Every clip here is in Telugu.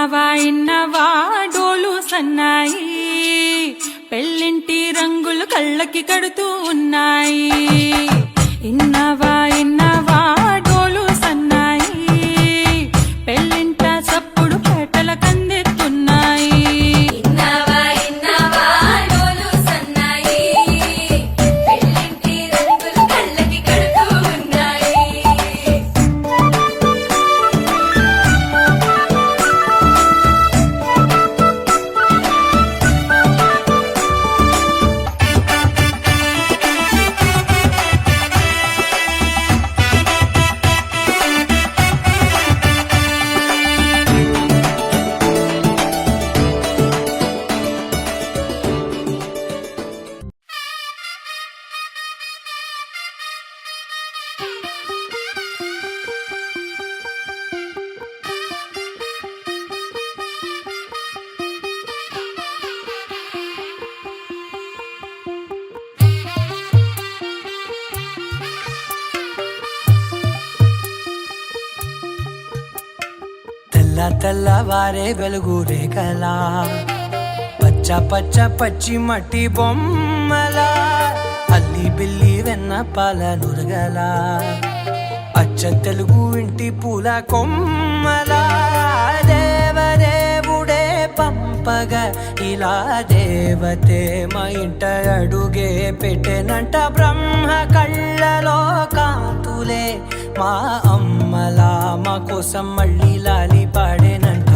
ఇన్నవా డోలు సన్నాయి, పెళ్ళింటి రంగులు కళ్ళకి కడుతూ ఉన్నాయి. ఇన్నవా డోలు సన్నాయి, పెళ్ళింట చప్పుడు పేటల కందెత్తున్నాయి. తెల్లవారే వెలుగు రేఖలా, పచ్చ పచ్చ పచ్చి మట్టి బొమ్మలా, అల్లి బిల్లి వెన్న పాల నురగలా, అచ్చ తెలుగు ఇంటి పూల కొమ్మలా, దేవదేవుడే పంపగా ఇలా దేవతే మా ఇంట అడుగే పెట్టెనంట. బ్రహ్మ కళ్ళలో కాంతులే మా అమ్మలా, మా కోసం మళ్ళీ లాలి పాడేనంట.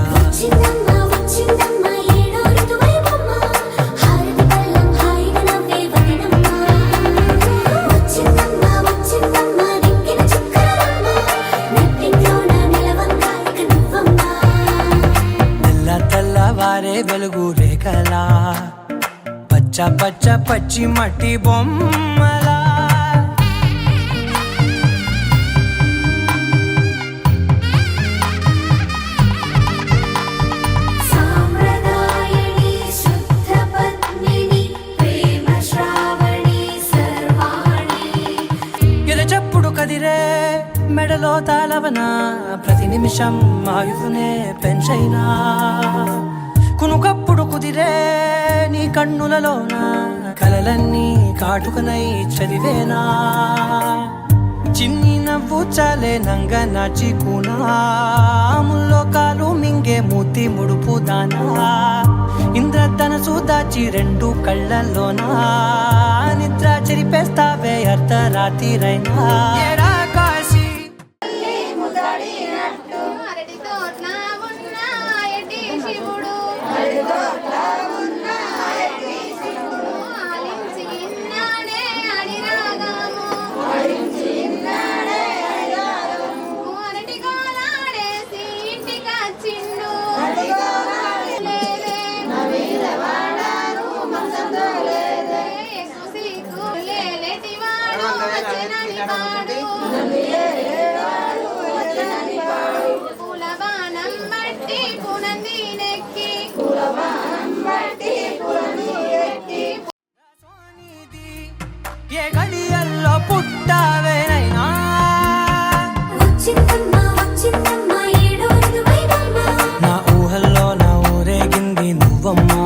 తెల్లవారే వెలుగు రేఖలా, పచ్చ పచ్చ పచ్చి మట్టి బొమ్మలా. కదిరే మెడలో తాళవన, ప్రతి నిమిషం ఆయుధునే పెంచైనా, కునుకప్పుడు కుదిరే నీ కన్నులలోన కలలన్నీ కాటుకనై చదివేనా. చిన్ని నవ్వు చాలే నంగ నాచి కూనాముల్లో కాలు మింగే మూతి ముడుపు దానా, ఇంద్రధనసు దాచి రెండు కళ్ళల్లోనా, నిద్ర చెరిపేస్తావే అర్ధరాత్రిరైనా. ఏ గడియల్లో పుట్టావేనైనా, నా ఊహల్లో నా ఊరేగింది నువ్వమ్మా.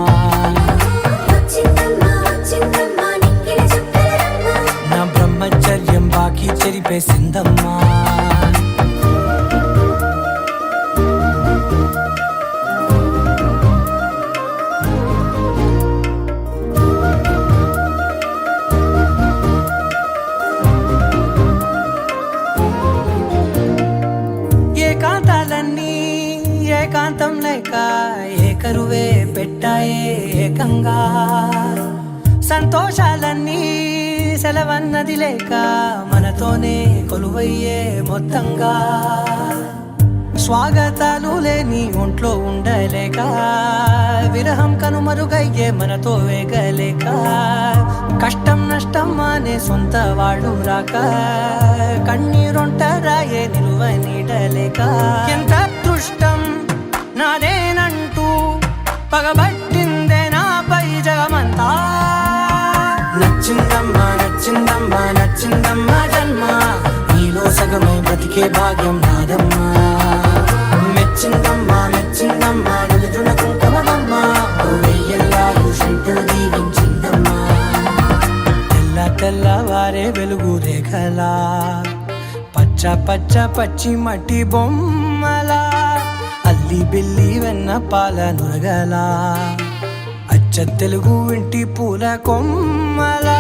నా బ్రహ్మచర్యం బాకీ చెరిపేసిందమ్మా. ఏకాంతాలన్నీ ఏకాంతం లేక ఏకరువే పెట్టాయే ఏకంగా, సంతోషాలన్నీ సెలవన్నది లేక మనతోనే కొలువయ్యే మొత్తంగా. స్వాగతాలు లేని ఒంట్లో ఉండలేక, విరహం కనుమరుగయ్యే మనతో వేగలేక, కష్టం నష్టం అనే సొంత వాళ్ళు రాక, కన్నీరొంటరాయే నిలువ నీడలేక. ఎంత అదృష్టం నాదేనంటూ పగబట్టిందే నాపై జగమంతా. నచ్చిందమ్మా నచ్చిందమ్మా నచ్చిందమ్మా జన్మ, నీలో సగమై బ్రతికే భాగ్యం నాదమ్మా. మెచ్చిందమ్మా మెచ్చిందమ్మా పచ్చ పచ్చ పచ్చి మట్టి బొమ్మలా అల్లి బిల్లి వెన్న పాల నురగలా అచ్చ తెలుగు ఇంటి పూల కొమ్మలా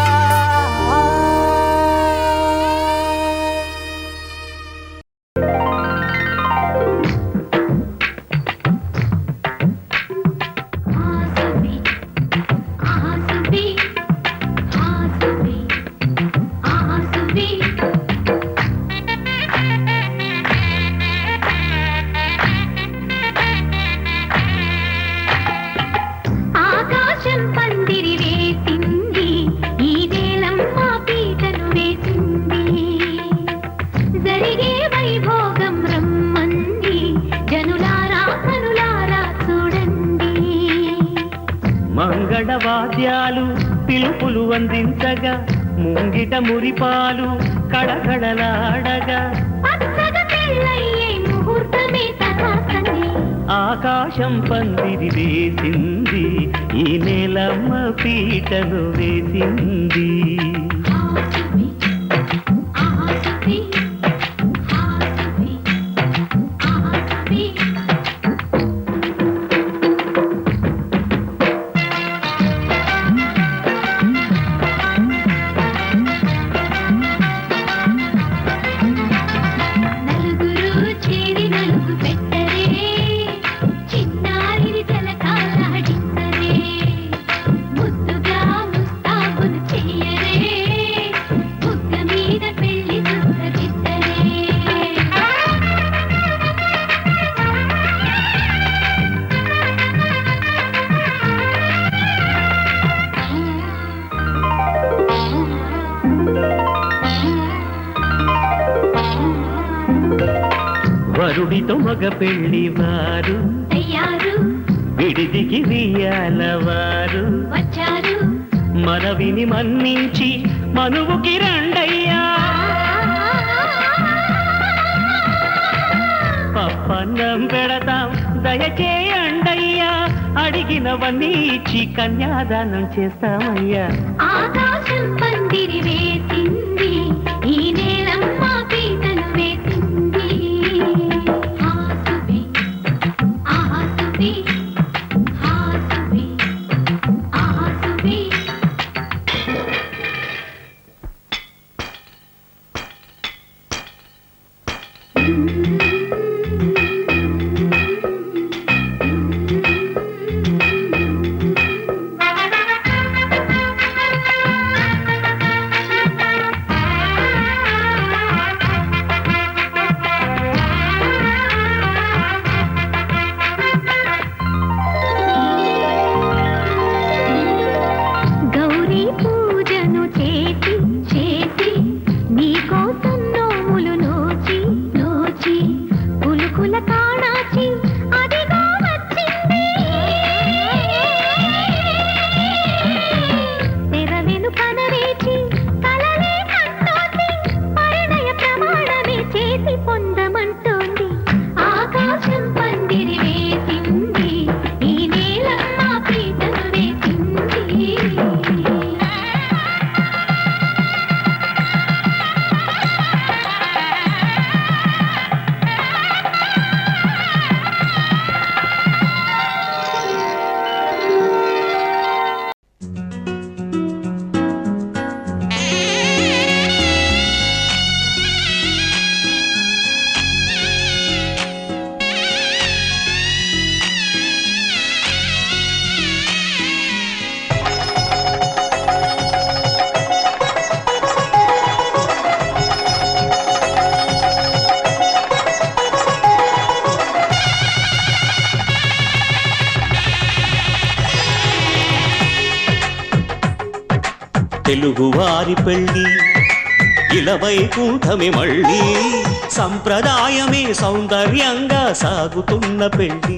మంగళవాద్యాలు పిలుపులు అందించగా ముంగిట మురిపాలు కడకడలాడగా ఆకాశం పందిరి వేసింది ఈ నేలమ్మ పీటను వేసింది వరుడితో మగ పెళ్లి వారు విడిదికి వియ్యాలవారు మనవిని మన్నించి మనువుకి రండయ్యా పప్పన్నం పెడతాం దయచేయండయ్యా అడిగినవన్నీ ఇచ్చి కన్యాదానం చేస్తామయ్యా ఆకాశం పందిరి వేసింది ఈ నేలమ్మ పీటను వేసింది హాసుబి ఆసుబి హాసుబి ఆసుబి తెలుగువారి పెళ్ళి ఇలవైకుంఠమే మళ్ళీ సంప్రదాయమే సౌందర్యంగా సాగుతున్న పెళ్ళి